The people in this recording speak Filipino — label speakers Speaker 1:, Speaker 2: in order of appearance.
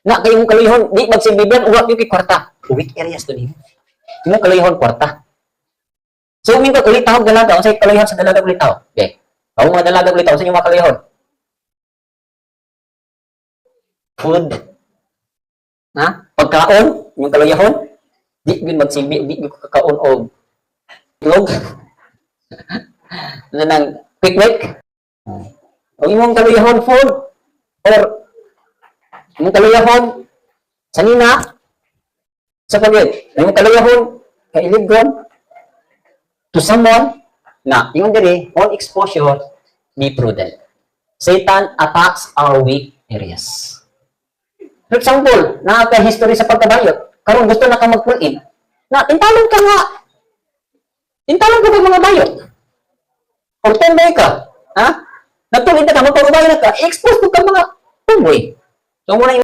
Speaker 1: Na kayong kalihon, di magsimbiban, uwag yung kwarta. Weak areas to din. Yung kalihon, kwarta. So, umin ko, ulit tawag dalaga. Kung sa'yo kalihon sa dalaga ulit tawag. Okay. Kung mga dalaga ulit tawag, sa inyo mga kalihon. Food. Ha? Pagkaon, yung kalihon. Di yun magsimbi, di yun kakaon o itlog. Ano nang quick. O yung kalihon food, or yung kalihon, sanina, sa pagod, yung kalihon, kailigon, to someone, na, yung diri, on exposure, be prudent. Satan attacks our weak areas. For example, nakaka-history sa pagkabayot, karon gusto na ka mag-pull in, na, tintalon ka nga, tintalon ka ba mga bayot? Or tomboy ka, ha? Natulid na ka, magparubayan na ka, i-expose ko ka mga tomboy. So, muna